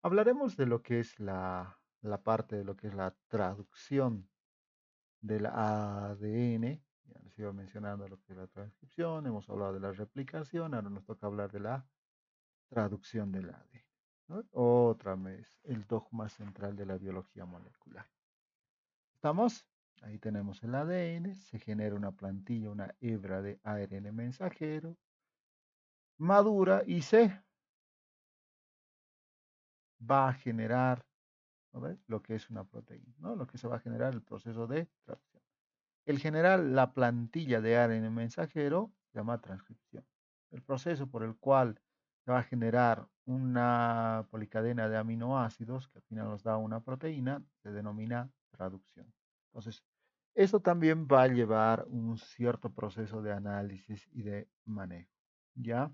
Hablaremos de lo que es la parte de lo que es la traducción del ADN. Ya les iba mencionando lo que es la transcripción, hemos hablado de la replicación, ahora nos toca hablar de la traducción del ADN, ¿no? Otra vez, el dogma central de la biología molecular. ¿Estamos? Ahí tenemos el ADN, se genera una plantilla, una hebra de ARN mensajero, madura y se va a generar, ¿no ves? Lo que es una proteína, ¿no? Lo que se va a generar el proceso de traducción. El generar la plantilla de ARN mensajero se llama transcripción. El proceso por el cual se va a generar una policadena de aminoácidos que al final nos da una proteína se denomina traducción. Entonces, eso también va a llevar un cierto proceso de análisis y de manejo. ¿Ya?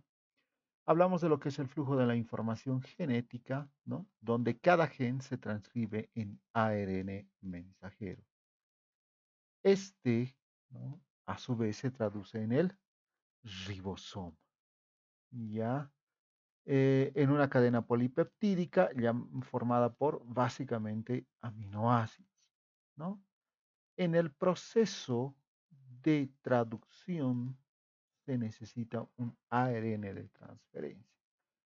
Hablamos de lo que es el flujo de la información genética, ¿no? Donde cada gen se transcribe en ARN mensajero. Este, ¿no? A su vez se traduce en el ribosoma, ¿ya? En una cadena polipeptídica ya formada por básicamente aminoácidos, ¿no? En el proceso de traducción se necesita un ARN de transferencia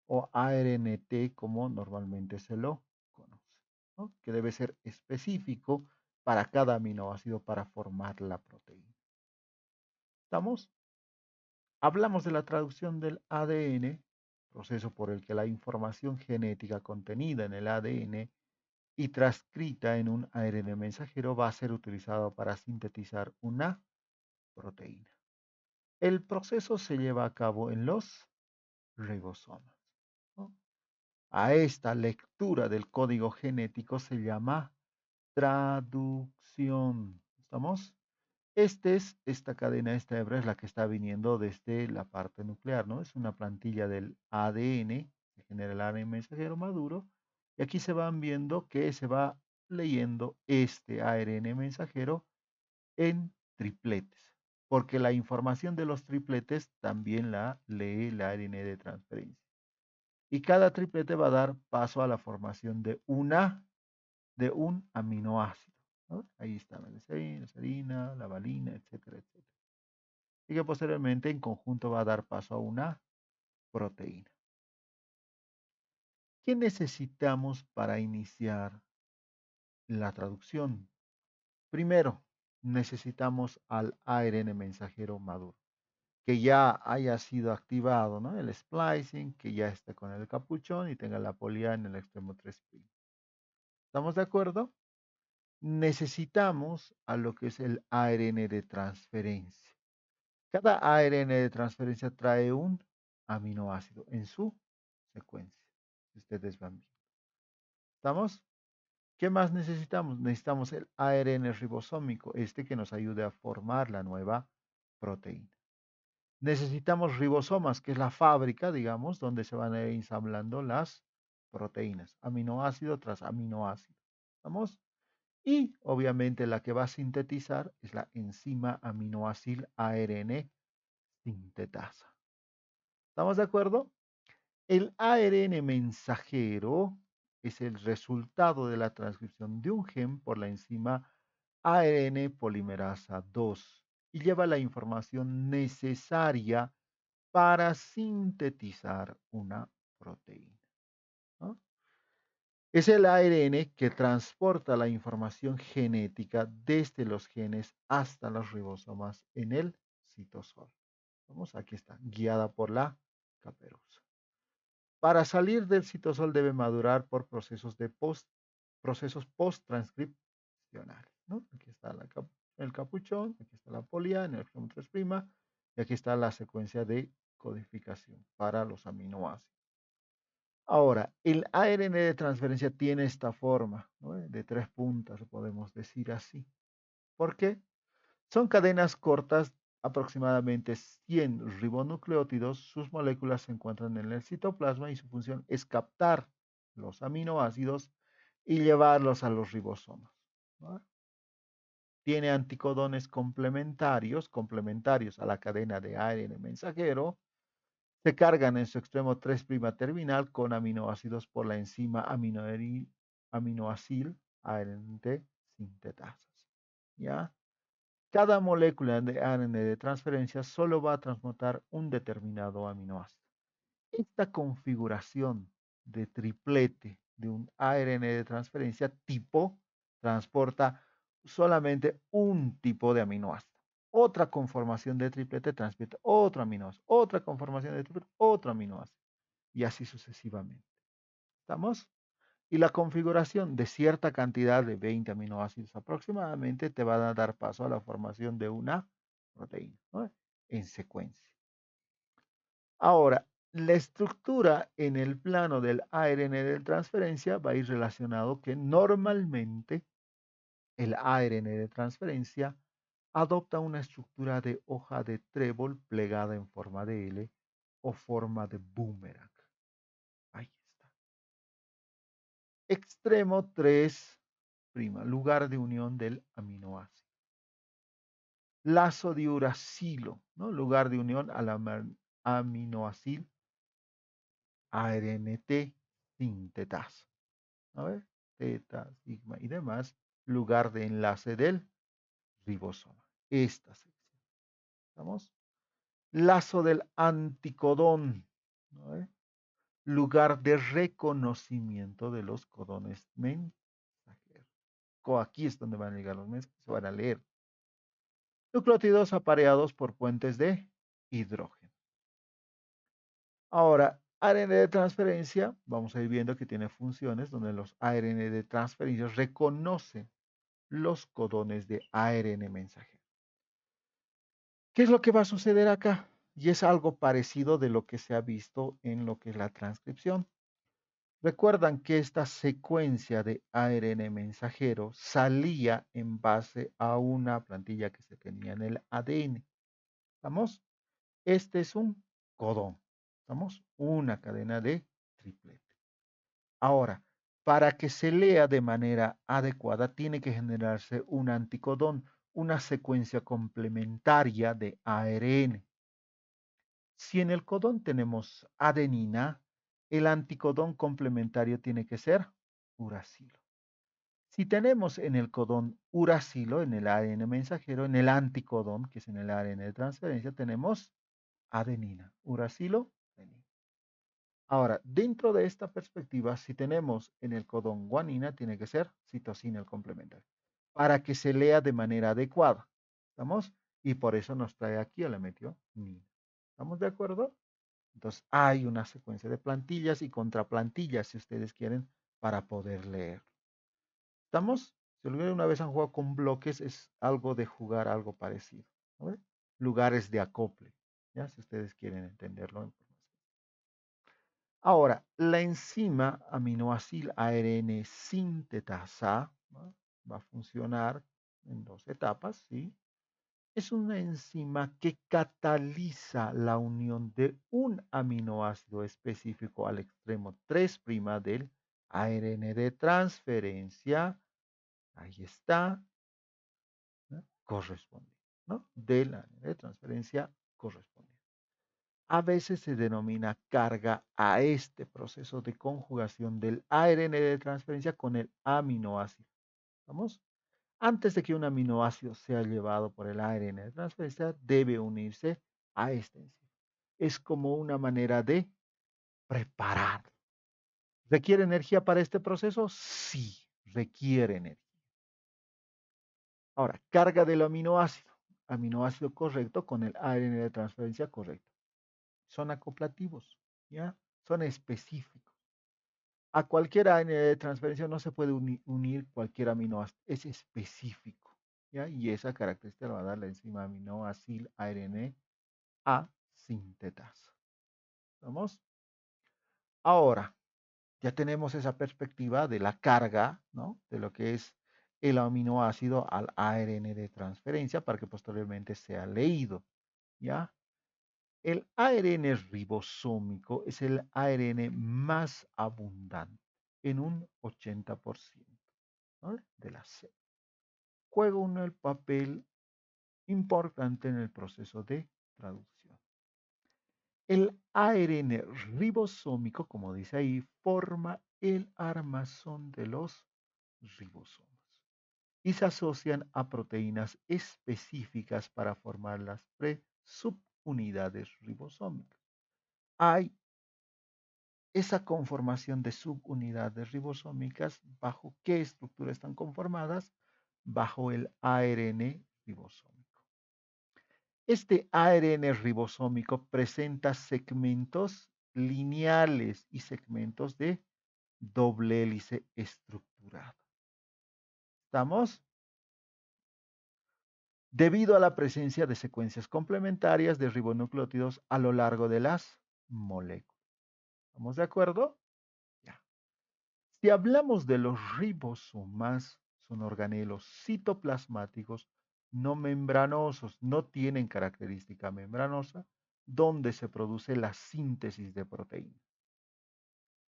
o ARNT como normalmente se lo conoce, ¿no? Que debe ser específico para cada aminoácido para formar la proteína. ¿Estamos? Hablamos de la traducción del ADN, proceso por el que la información genética contenida en el ADN y transcrita en un ARN mensajero va a ser utilizado para sintetizar una proteína. El proceso se lleva a cabo en los ribosomas, ¿no? A esta lectura del código genético se llama traducción. ¿Estamos? Esta cadena, esta hebra es la que está viniendo desde la parte nuclear, ¿no? Es una plantilla del ADN, que genera el ARN mensajero maduro, y aquí se van viendo que se va leyendo este ARN mensajero en tripletes, porque la información de los tripletes también la lee el ARN de transferencia. Y cada triplete va a dar paso a la formación de un aminoácido, ¿no? Ahí está la leucina, la serina, la valina, etcétera, etcétera. Y que posteriormente en conjunto va a dar paso a una proteína. ¿Qué necesitamos para iniciar la traducción? Primero, necesitamos al ARN mensajero maduro, que ya haya sido activado, ¿no? El splicing, que ya esté con el capuchón y tenga la polía en el extremo 3'. ¿Estamos de acuerdo? Necesitamos a lo que es el ARN de transferencia. Cada ARN de transferencia trae un aminoácido en su secuencia. Ustedes van viendo. ¿Estamos? ¿Qué más necesitamos? Necesitamos el ARN ribosómico, este que nos ayude a formar la nueva proteína. Necesitamos ribosomas, que es la fábrica, digamos, donde se van a ir ensamblando las proteínas, aminoácido tras aminoácido. ¿Estamos? Y obviamente la que va a sintetizar es la enzima aminoácil ARN sintetasa. ¿Estamos de acuerdo? El ARN mensajero es el resultado de la transcripción de un gen por la enzima ARN polimerasa 2 y lleva la información necesaria para sintetizar una proteína, ¿no? Es el ARN que transporta la información genética desde los genes hasta los ribosomas en el citosol. Vamos, aquí está, guiada por la caperuza. Para salir del citosol debe madurar por procesos post-transcripcionales, ¿no? Aquí está el capuchón, aquí está la polia en el extremo 3' y aquí está la secuencia de codificación para los aminoácidos. Ahora, el ARN de transferencia tiene esta forma, ¿no? De 3 puntas, podemos decir así. ¿Por qué? Son cadenas cortas, aproximadamente 100 ribonucleótidos. Sus moléculas se encuentran en el citoplasma y su función es captar los aminoácidos y llevarlos a los ribosomas, ¿no? Tiene anticodones complementarios a la cadena de ARN mensajero, Se cargan en su extremo 3' terminal con aminoácidos por la enzima aminoacil ARNT sintetasas. ¿Ya? Cada molécula de ARN de transferencia solo va a transmutar un determinado aminoácido. Esta configuración de triplete de un ARN de transferencia tipo transporta solamente un tipo de aminoácido. Otra conformación de triplete transmite otro aminoácido. Otra conformación de triplete, otro aminoácido. Y así sucesivamente. ¿Estamos? Y la configuración de cierta cantidad de 20 aminoácidos aproximadamente te va a dar paso a la formación de una proteína, ¿no? En secuencia. Ahora, la estructura en el plano del ARN de transferencia va a ir relacionado que normalmente el ARN de transferencia adopta una estructura de hoja de trébol plegada en forma de L o forma de boomerang. Ahí está. Extremo 3', lugar de unión del aminoácido. Lazo de uracilo, ¿no? Lugar de unión al aminoácido ARNT sintetasa. A ver, teta, sigma y demás, lugar de enlace del ribosoma. Esta sección. ¿Estamos? Lazo del anticodón. ¿No? Lugar de reconocimiento de los codones mensajeros. Aquí es donde van a llegar los mensajes, se van a leer. Nucleótidos apareados por puentes de hidrógeno. Ahora, ARN de transferencia, vamos a ir viendo que tiene funciones donde los ARN de transferencia reconocen los codones de ARN mensajero. ¿Qué es lo que va a suceder acá? Y es algo parecido de lo que se ha visto en lo que es la transcripción. Recuerdan que esta secuencia de ARN mensajero salía en base a una plantilla que se tenía en el ADN. ¿Estamos? Este es un codón. ¿Estamos? Una cadena de triplete. Ahora, para que se lea de manera adecuada, tiene que generarse un anticodón, una secuencia complementaria de ARN. Si en el codón tenemos adenina, el anticodón complementario tiene que ser uracilo. Si tenemos en el codón uracilo, en el ARN mensajero, en el anticodón, que es en el ARN de transferencia, tenemos adenina, uracilo, adenina. Ahora, dentro de esta perspectiva, si tenemos en el codón guanina, tiene que ser citosina el complementario, para que se lea de manera adecuada. ¿Estamos? Y por eso nos trae aquí a la metionina. ¿Estamos de acuerdo? Entonces, hay una secuencia de plantillas y contraplantillas, si ustedes quieren, para poder leer. ¿Estamos? Si alguna vez han jugado con bloques, es algo de jugar algo parecido. ¿No? Lugares de acople, ¿ya? Si ustedes quieren entenderlo. Ahora, la enzima aminoácido ARN sintetasa, ¿no? Va a funcionar en dos etapas, ¿sí? Es una enzima que cataliza la unión de un aminoácido específico al extremo 3' del ARN de transferencia. Ahí está, ¿no? Corresponde, ¿no? Del ARN de transferencia correspondiente. A veces se denomina carga a este proceso de conjugación del ARN de transferencia con el aminoácido. ¿Vamos? Antes de que un aminoácido sea llevado por el ARN de transferencia, debe unirse a este enzima. Es como una manera de preparar. ¿Requiere energía para este proceso? Sí, requiere energía. Ahora, carga del aminoácido. Aminoácido correcto con el ARN de transferencia correcto. Son acoplativos, ¿ya? Son específicos. A cualquier ARN de transferencia no se puede unir cualquier aminoácido, es específico, ¿ya? Y esa característica la va a dar la enzima aminoácido ARN A sintetasa. ¿Vamos? Ahora, ya tenemos esa perspectiva de la carga, ¿no? De lo que es el aminoácido al ARN de transferencia para que posteriormente sea leído, ¿ya? El ARN ribosómico es el ARN más abundante, en un 80%, ¿no? De la célula. Juega un papel importante en el proceso de traducción. El ARN ribosómico, como dice ahí, forma el armazón de los ribosomas y se asocian a proteínas específicas para formar las subunidades ribosómicas. Hay esa conformación de subunidades ribosómicas, ¿bajo qué estructura están conformadas? Bajo el ARN ribosómico. Este ARN ribosómico presenta segmentos lineales y segmentos de doble hélice estructurado. ¿Estamos? Debido a la presencia de secuencias complementarias de ribonucleótidos a lo largo de las moléculas. ¿Estamos de acuerdo? Ya. Si hablamos de los ribosomas, son organelos citoplasmáticos no membranosos, no tienen característica membranosa, donde se produce la síntesis de proteínas.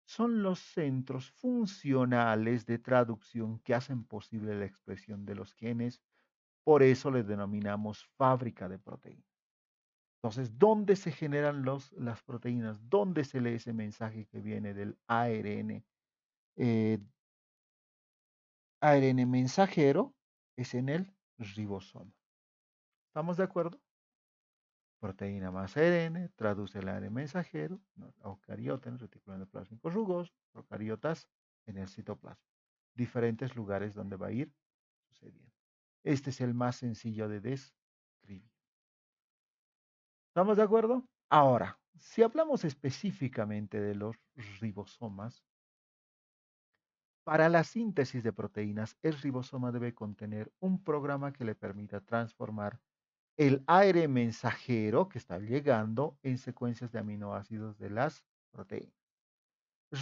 Son los centros funcionales de traducción que hacen posible la expresión de los genes, por eso les denominamos fábrica de proteínas. Entonces, ¿dónde se generan las proteínas? ¿Dónde se lee ese mensaje que viene del ARN? ARN mensajero es en el ribosoma. ¿Estamos de acuerdo? Proteína más ARN traduce el ARN mensajero, eucariota en el retículo endoplásmico rugoso, procariotas en el citoplasma. Diferentes lugares donde va a ir sucediendo. Este es el más sencillo de describir. ¿Estamos de acuerdo? Ahora, si hablamos específicamente de los ribosomas, para la síntesis de proteínas, el ribosoma debe contener un programa que le permita transformar el ARN mensajero que está llegando en secuencias de aminoácidos de las proteínas.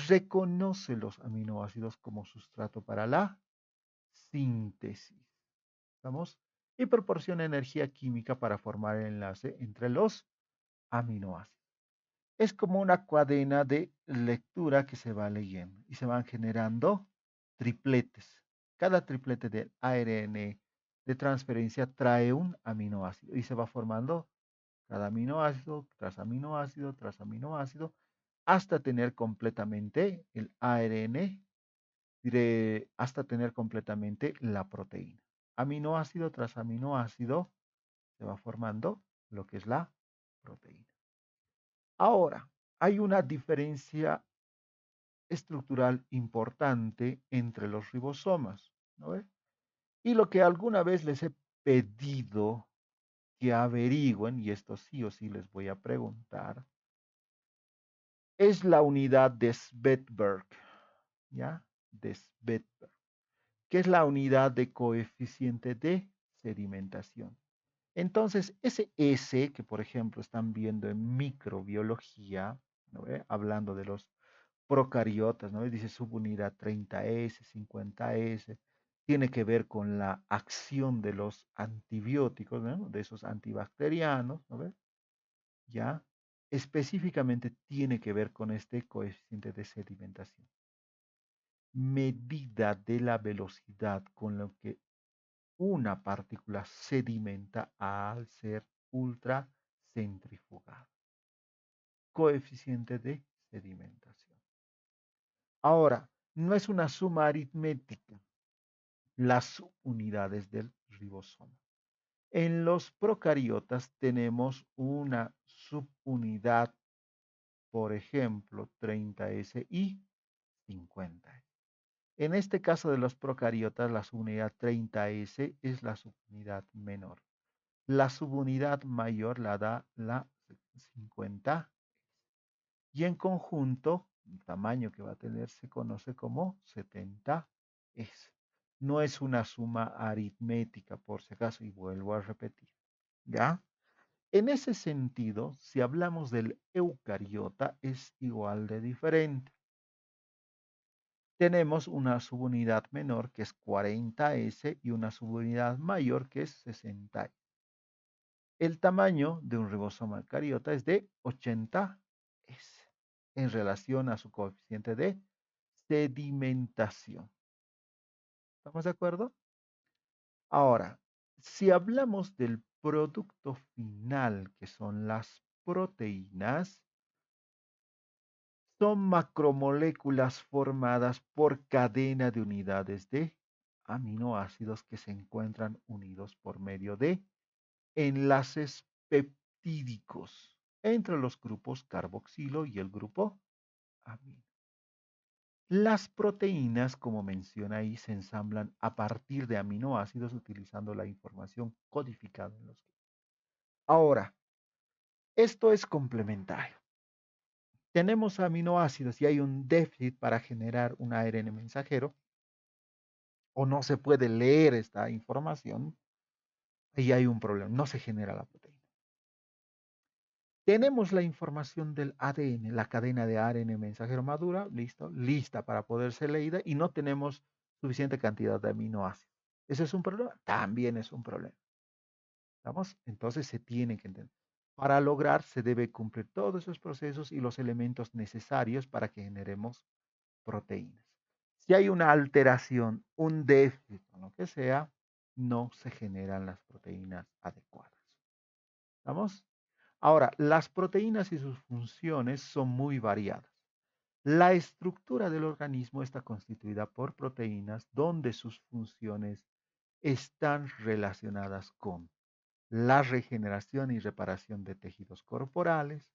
Reconoce los aminoácidos como sustrato para la síntesis. ¿Vamos? Y proporciona energía química para formar el enlace entre los aminoácidos. Es como una cadena de lectura que se va leyendo y se van generando tripletes. Cada triplete del ARN de transferencia trae un aminoácido y se va formando cada aminoácido tras aminoácido tras aminoácido hasta tener completamente el ARN, hasta tener completamente la proteína. Aminoácido tras aminoácido se va formando lo que es la proteína. Ahora, hay una diferencia estructural importante entre los ribosomas, ¿no ve? Y lo que alguna vez les he pedido que averigüen, y esto sí o sí les voy a preguntar, es la unidad de Svedberg, ¿ya? De Svedberg, que es la unidad de coeficiente de sedimentación. Entonces, ese S que, por ejemplo, están viendo en microbiología, ¿no ve? Hablando de los procariotas, ¿no? Dice subunidad 30S, 50S, tiene que ver con la acción de los antibióticos, ¿no? De esos antibacterianos, ¿no ve? Ya, específicamente tiene que ver con este coeficiente de sedimentación. Medida de la velocidad con la que una partícula sedimenta al ser ultracentrifugada. Coeficiente de sedimentación. Ahora, no es una suma aritmética las unidades del ribosoma. En los procariotas tenemos una subunidad, por ejemplo, 30S y 50S. En este caso de los procariotas, la subunidad 30S es la subunidad menor. La subunidad mayor la da la 50 y en conjunto el tamaño que va a tener se conoce como 70S. No es una suma aritmética, por si acaso, y vuelvo a repetir. ¿Ya? En ese sentido, si hablamos del eucariota, es igual de diferente. Tenemos una subunidad menor que es 40S y una subunidad mayor que es 60. El tamaño de un ribosoma eucariota es de 80S en relación a su coeficiente de sedimentación. ¿Estamos de acuerdo? Ahora, si hablamos del producto final, que son las proteínas son macromoléculas formadas por cadena de unidades de aminoácidos que se encuentran unidos por medio de enlaces peptídicos entre los grupos carboxilo y el grupo amino. Las proteínas, como menciona ahí, se ensamblan a partir de aminoácidos utilizando la información codificada en los genes. Ahora, esto es complementario. Tenemos aminoácidos y hay un déficit para generar un ARN mensajero, o no se puede leer esta información, y hay un problema, no se genera la proteína. Tenemos la información del ADN, la cadena de ARN mensajero madura, listo, lista para poder ser leída, y no tenemos suficiente cantidad de aminoácidos. ¿Ese es un problema? También es un problema. ¿Estamos? Entonces se tiene que entender. Para lograr, se debe cumplir todos esos procesos y los elementos necesarios para que generemos proteínas. Si hay una alteración, un déficit o lo que sea, no se generan las proteínas adecuadas. ¿Estamos? Ahora, las proteínas y sus funciones son muy variadas. La estructura del organismo está constituida por proteínas donde sus funciones están relacionadas con la regeneración y reparación de tejidos corporales,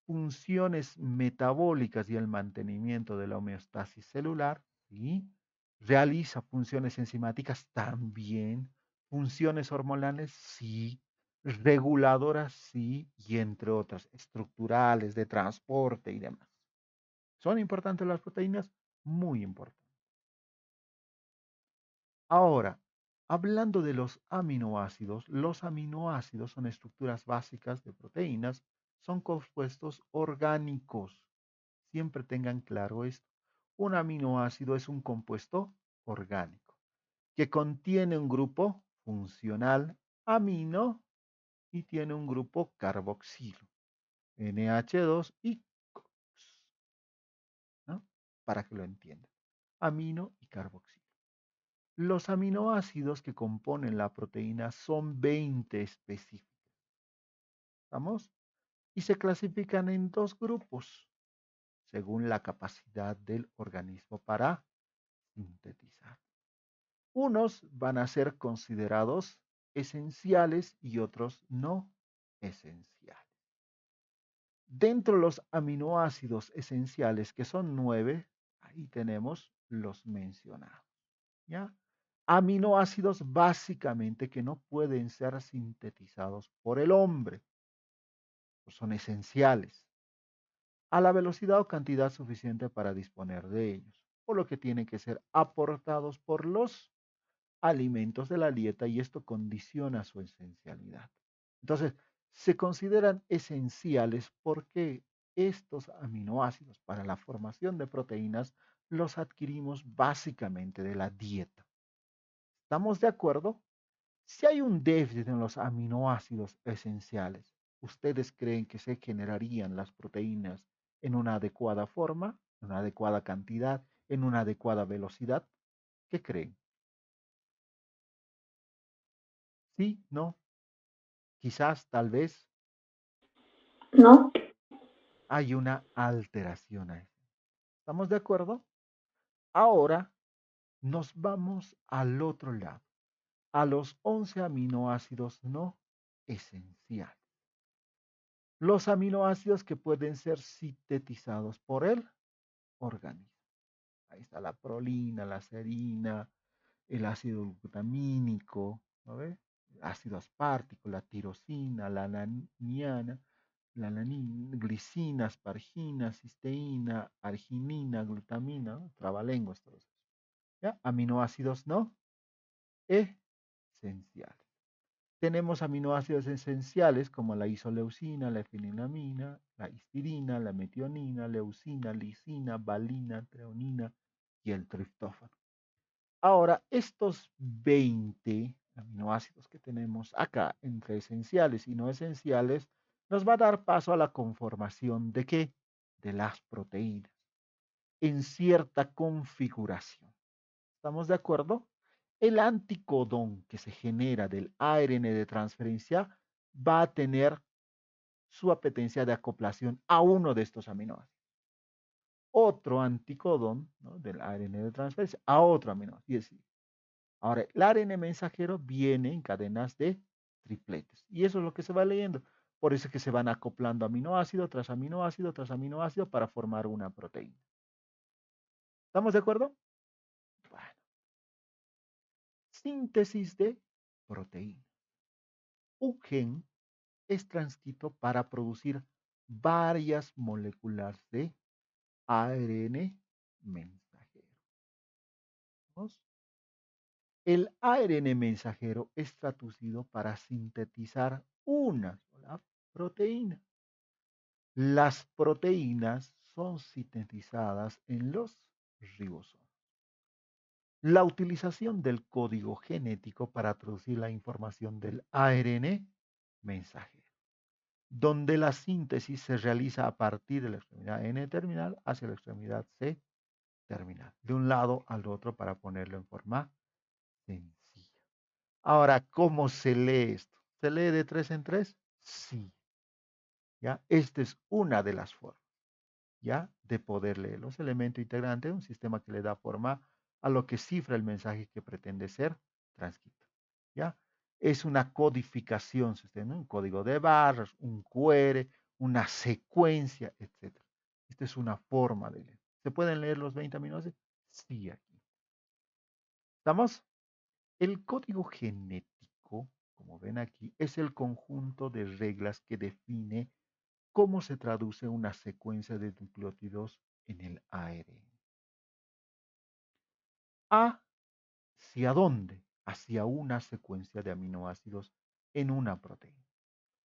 funciones metabólicas y el mantenimiento de la homeostasis celular, ¿sí? Realiza funciones enzimáticas también, funciones hormonales, sí, reguladoras, sí, y entre otras, estructurales, de transporte y demás. ¿Son importantes las proteínas? Muy importantes. Ahora, hablando de los aminoácidos son estructuras básicas de proteínas, son compuestos orgánicos. Siempre tengan claro esto. Un aminoácido es un compuesto orgánico que contiene un grupo funcional amino y tiene un grupo carboxilo, NH2 y COX, ¿no? Para que lo entiendan. Amino y carboxilo. Los aminoácidos que componen la proteína son 20 específicos. ¿Estamos? Y se clasifican en dos grupos según la capacidad del organismo para sintetizar. Unos van a ser considerados esenciales y otros no esenciales. Dentro de los aminoácidos esenciales, que son 9, ahí tenemos los mencionados. ¿Ya? Aminoácidos básicamente que no pueden ser sintetizados por el hombre, pues son esenciales, a la velocidad o cantidad suficiente para disponer de ellos, por lo que tienen que ser aportados por los alimentos de la dieta y esto condiciona su esencialidad. Entonces, se consideran esenciales porque estos aminoácidos para la formación de proteínas los adquirimos básicamente de la dieta. ¿Estamos de acuerdo? Si hay un déficit en los aminoácidos esenciales, ¿ustedes creen que se generarían las proteínas en una adecuada forma, en una adecuada cantidad, en una adecuada velocidad? ¿Qué creen? ¿Sí? ¿No? Quizás, tal vez, ¿No? hay una alteración ahí. ¿Estamos de acuerdo? Ahora nos vamos al otro lado, a los 11 aminoácidos no esenciales. Los aminoácidos que pueden ser sintetizados por el organismo. Ahí está la prolina, la serina, el ácido glutamínico, ¿no ve? El ácido aspartico, la tirosina, la laniana, glicina, aspargina, cisteína, arginina, glutamina, ¿no? Trabalenguas, todos esos. ¿Ya? Aminoácidos no esenciales. Tenemos aminoácidos esenciales como la isoleucina, la fenilamina, la histidina, la metionina, leucina, lisina, valina, treonina y el triptófano. Ahora, estos 20 aminoácidos que tenemos acá entre esenciales y no esenciales nos va a dar paso a la conformación de qué? De las proteínas en cierta configuración. ¿Estamos de acuerdo? El anticodón que se genera del ARN de transferencia va a tener su apetencia de acoplación a uno de estos aminoácidos. Otro anticodón, ¿no?, del ARN de transferencia a otro aminoácido. Ahora, el ARN mensajero viene en cadenas de tripletes. Y eso es lo que se va leyendo. Por eso es que se van acoplando aminoácido tras aminoácido tras aminoácido para formar una proteína. ¿Estamos de acuerdo? Bueno. Síntesis de proteína. Un gen es transcrito para producir varias moléculas de ARN mensajero. ¿Vamos? El ARN mensajero es traducido para sintetizar una sola proteína. Las proteínas son sintetizadas en los ribosomas. La utilización del código genético para traducir la información del ARN mensajero, donde la síntesis se realiza a partir de la extremidad N terminal hacia la extremidad C terminal, de un lado al otro para ponerlo en forma sencilla. Ahora, ¿cómo se lee esto? ¿Se lee de 3 en 3? Sí. ¿Ya? Esta es una de las formas, ¿ya?, de poder leer los elementos integrantes de un sistema que le da forma a lo que cifra el mensaje que pretende ser transcrito, ¿ya? Es una codificación, ¿no?, un código de barras, un QR, una secuencia, etc. Esta es una forma de leer. ¿Se pueden leer los 20 aminoácidos? Sí, aquí. ¿Estamos? El código genético, como ven aquí, es el conjunto de reglas que define cómo se traduce una secuencia de nucleótidos en el ARN. ¿Hacia dónde? Hacia una secuencia de aminoácidos en una proteína.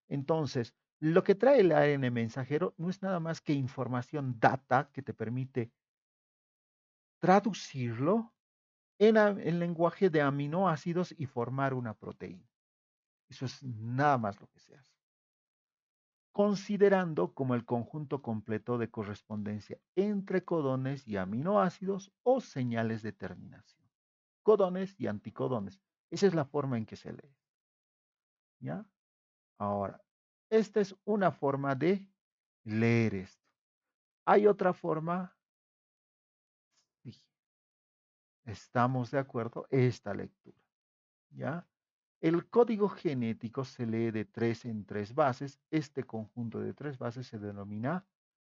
Entonces, lo que trae el ARN mensajero no es nada más que información, data, que te permite traducirlo en lenguaje de aminoácidos y formar una proteína. Eso es nada más lo que se hace, considerando como el conjunto completo de correspondencia entre codones y aminoácidos o señales de terminación. Codones y anticodones. Esa es la forma en que se lee. ¿Ya? Ahora, esta es una forma de leer esto. ¿Hay otra forma? Sí. ¿Estamos de acuerdo? Esta lectura. ¿Ya? El código genético se lee de 3 en 3 bases. Este conjunto de 3 bases se denomina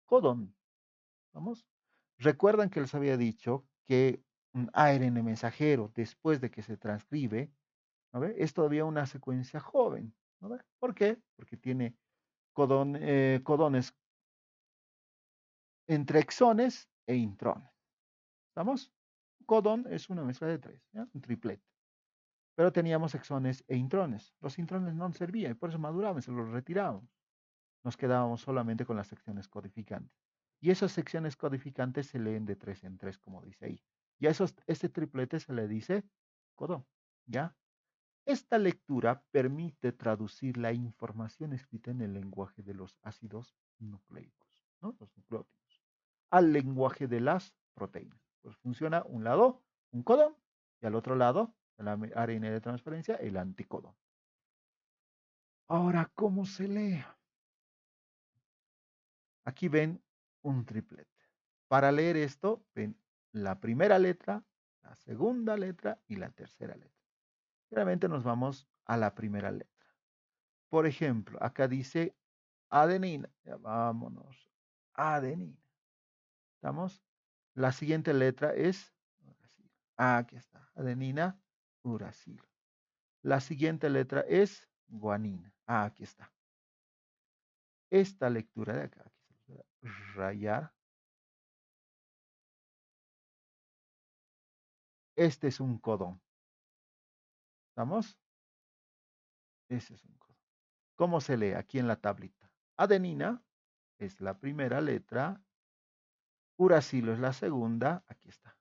codón. ¿Vamos? Recuerdan que les había dicho que un ARN mensajero, después de que se transcribe, ¿no ve?, es todavía una secuencia joven. ¿No ve? ¿Por qué? Porque tiene codones entre exones e intrones. ¿Estamos? Codón es una mezcla de 3, ¿ya?, un triplete. Pero teníamos exones e intrones. Los intrones no servían y por eso maduraban, se los retirábamos. Nos quedábamos solamente con las secciones codificantes. Y esas secciones codificantes se leen de 3 en 3, como dice ahí. Y a este triplete se le dice codón, ¿ya? Esta lectura permite traducir la información escrita en el lenguaje de los ácidos nucleicos, ¿no?, los nucleótidos, al lenguaje de las proteínas. Pues funciona un lado, un codón, y al otro lado, el ARN de transferencia, el anticodón. Ahora, ¿cómo se lee? Aquí ven un triplete. Para leer esto, ven la primera letra, la segunda letra y la tercera letra. Realmente nos vamos a la primera letra. Por ejemplo, acá dice adenina. Ya vámonos. Adenina. ¿Estamos? La siguiente letra es uracilo. Aquí está. Adenina, uracilo. La siguiente letra es guanina. Aquí está. Esta lectura de acá, aquí se los voy a rayar. Este es un codón. ¿Estamos? Ese es un codón. ¿Cómo se lee aquí en la tablita? Adenina es la primera letra, uracilo es la segunda, aquí está,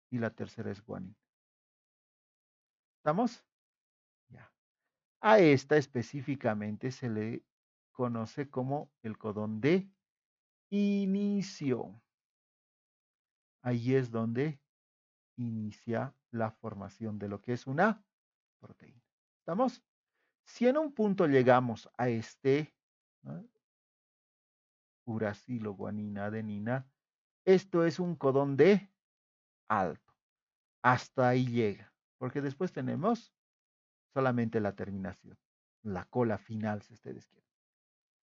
y la tercera es guanina. ¿Estamos? Ya. A esta específicamente se le conoce como el codón de inicio. Ahí es donde inicia la formación de lo que es una proteína. ¿Estamos? Si en un punto llegamos a este ¿no? Uracilo, guanina, adenina. Esto es un codón de alto. Hasta ahí llega. Porque después tenemos solamente la terminación. La cola final, si ustedes quieren.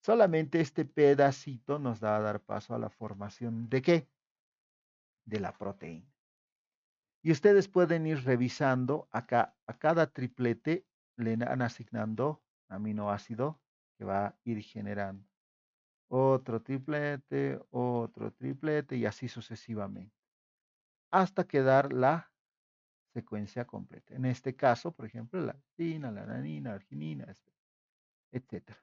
Solamente este pedacito nos va a dar paso a la formación de ¿qué? De la proteína. Y ustedes pueden ir revisando acá, a cada triplete le han asignando aminoácido que va a ir generando otro triplete y así sucesivamente, hasta quedar la secuencia completa. En este caso, por ejemplo, la arginina, la alanina, la arginina, etcétera.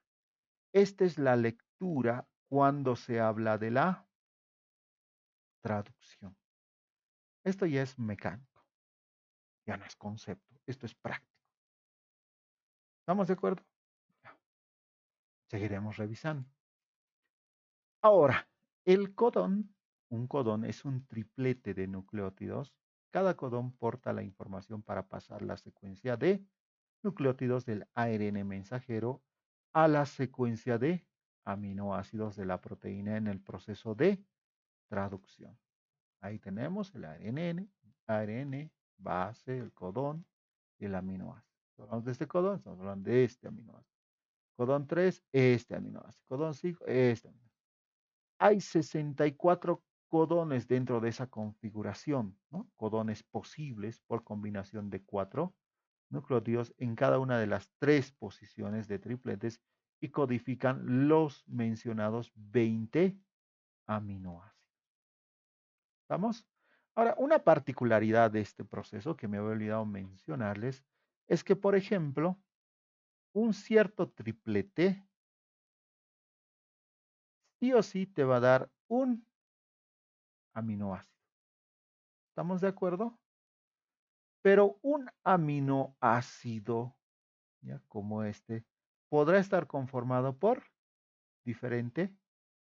Esta es la lectura cuando se habla de la traducción. Esto ya es mecánico, ya no es concepto, esto es práctico. ¿Estamos de acuerdo? Seguiremos revisando. Ahora, el codón, un codón es un triplete de nucleótidos. Cada codón porta la información para pasar la secuencia de nucleótidos del ARN mensajero a la secuencia de aminoácidos de la proteína en el proceso de traducción. Ahí tenemos el ARN, base, el codón y el aminoácido. Hablamos de este codón, estamos hablando de este aminoácido. Codón 3, este aminoácido. Codón 5, este aminoácido. Hay 64 codones dentro de esa configuración, ¿no? Codones posibles por combinación de 4 nucleótidos en cada una de las 3 posiciones de tripletes y codifican los mencionados 20 aminoácidos. ¿Estamos? Ahora, una particularidad de este proceso que me había olvidado mencionarles es que, por ejemplo, un cierto triplete sí o sí te va a dar un aminoácido. ¿Estamos de acuerdo? Pero un aminoácido, ¿ya? Como este, podrá estar conformado por diferente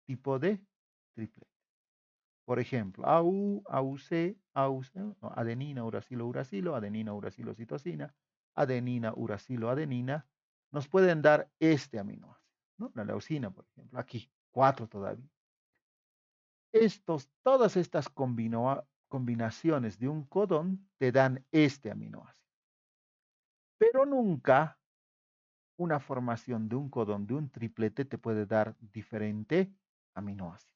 tipo de triplete. Por ejemplo, AU, AUC, AUC, no, adenina, uracilo, uracilo, adenina, uracilo, citosina, adenina, uracilo, adenina, nos pueden dar este aminoácido, ¿no? La leucina, por ejemplo, aquí, 4 todavía. Todas estas combinaciones de un codón te dan este aminoácido, pero nunca una formación de un codón de un triplete te puede dar diferente aminoácido.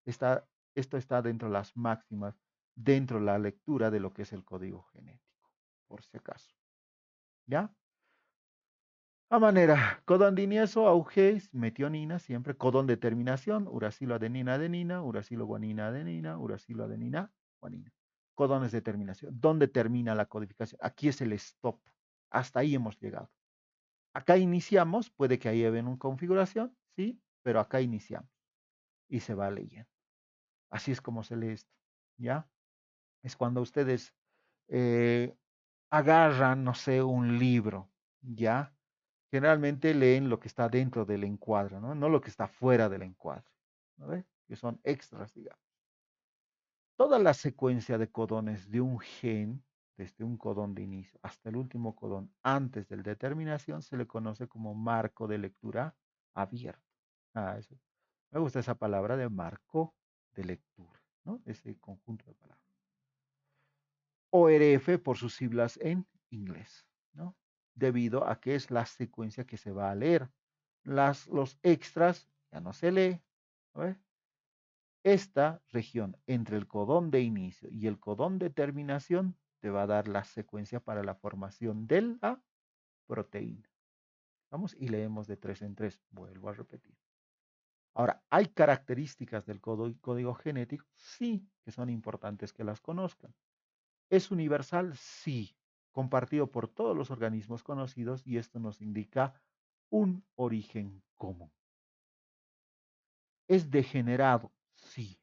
Esto está dentro de las máximas, dentro de la lectura de lo que es el código genético, por si acaso. ¿Ya? A manera, codón dinieso, auges, metionina, siempre, codón de terminación, uracilo adenina, adenina, uracilo guanina, adenina, uracilo adenina, guanina. Codones de terminación. ¿Dónde termina la codificación? Aquí es el stop. Hasta ahí hemos llegado. Acá iniciamos, puede que ahí ven una configuración, sí, pero acá iniciamos y se va leyendo. Así es como se lee esto, ¿ya? Es cuando ustedes eh, agarran, no sé, un libro, ¿ya? Generalmente leen lo que está dentro del encuadre, ¿no? No lo que está fuera del encuadre, ¿no? Que son extras, digamos. Toda la secuencia de codones de un gen, desde un codón de inicio hasta el último codón antes del de terminación, se le conoce como marco de lectura abierto. Eso. Me gusta esa palabra de marco de lectura, ¿no? Ese conjunto de palabras. ORF por sus siglas en inglés, ¿no? Debido a que es la secuencia que se va a leer. Los extras ya no se lee. ¿No? Esta región entre el codón de inicio y el codón de terminación te va a dar la secuencia para la formación de la proteína. Vamos y leemos de 3 en 3. Vuelvo a repetir. Ahora, ¿hay características del código genético? Sí, que son importantes que las conozcan. ¿Es universal? Sí, compartido por todos los organismos conocidos y esto nos indica un origen común. ¿Es degenerado? Sí.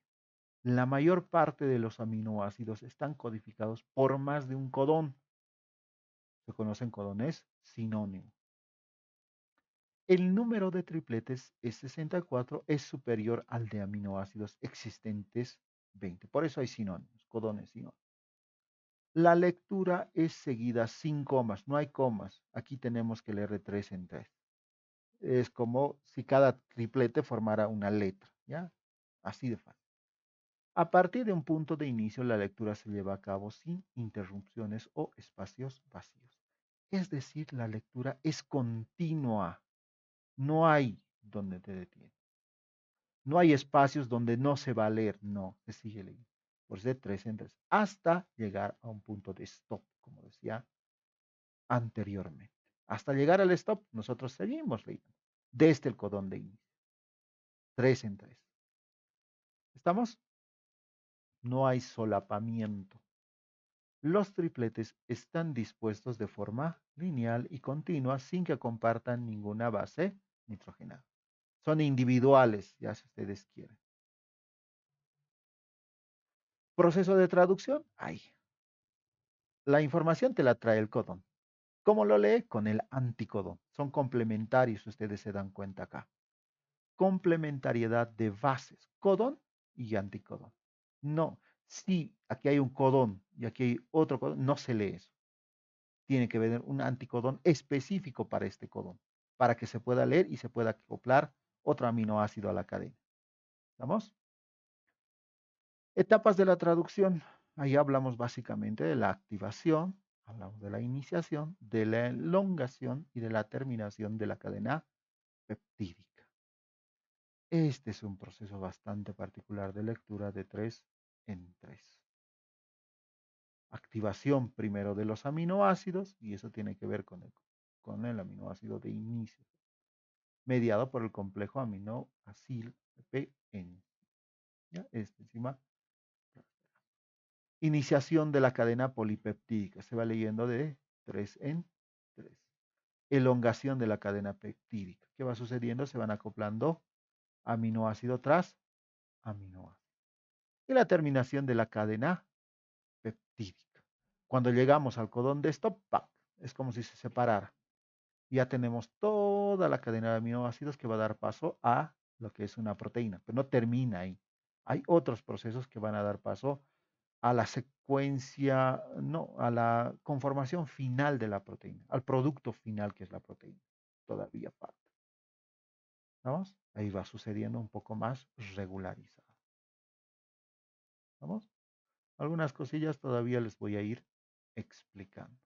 La mayor parte de los aminoácidos están codificados por más de un codón. Se conocen codones sinónimos. El número de tripletes es 64, es superior al de aminoácidos existentes 20. Por eso hay sinónimos, codones sinónimos. La lectura es seguida sin comas, no hay comas. Aquí tenemos que leer de 3 en 3. Es como si cada triplete formara una letra, ¿ya? Así de fácil. A partir de un punto de inicio, la lectura se lleva a cabo sin interrupciones o espacios vacíos. Es decir, la lectura es continua. No hay donde te detienes. No hay espacios donde no se va a leer. No, se sigue leyendo. Por ser tres en tres. Hasta llegar a un punto de stop, como decía anteriormente. Hasta llegar al stop, nosotros seguimos leyendo. Desde el codón de inicio. Tres en tres. ¿Estamos? No hay solapamiento. Los tripletes están dispuestos de forma lineal y continua sin que compartan ninguna base nitrogenada. Son individuales, ya si ustedes quieren. Proceso de traducción, ahí. La información te la trae el codón. ¿Cómo lo lee? Con el anticodón. Son complementarios, ustedes se dan cuenta acá. Complementariedad de bases, codón y anticodón. No, si aquí hay un codón y aquí hay otro codón, no se lee eso. Tiene que venir un anticodón específico para este codón, para que se pueda leer y se pueda acoplar otro aminoácido a la cadena. ¿Vamos? Etapas de la traducción. Ahí hablamos básicamente de la activación, hablamos de la iniciación, de la elongación y de la terminación de la cadena peptídica. Este es un proceso bastante particular de lectura de 3 en 3. Activación primero de los aminoácidos, y eso tiene que ver con el aminoácido de inicio, mediado por el complejo aminoacil PN. ¿Ya? Este encima. Iniciación de la cadena polipeptídica. Se va leyendo de 3 en 3. Elongación de la cadena peptídica. ¿Qué va sucediendo? Se van acoplando aminoácido tras aminoácido. Y la terminación de la cadena peptídica. Cuando llegamos al codón de stop, ¡pac! Es como si se separara. Ya tenemos toda la cadena de aminoácidos que va a dar paso a lo que es una proteína, pero no termina ahí. Hay otros procesos que van a dar paso a la secuencia, no, a la conformación final de la proteína, al producto final que es la proteína. Todavía falta. ¿Vamos? Ahí va sucediendo un poco más regularizado. ¿Vamos? Algunas cosillas todavía les voy a ir explicando.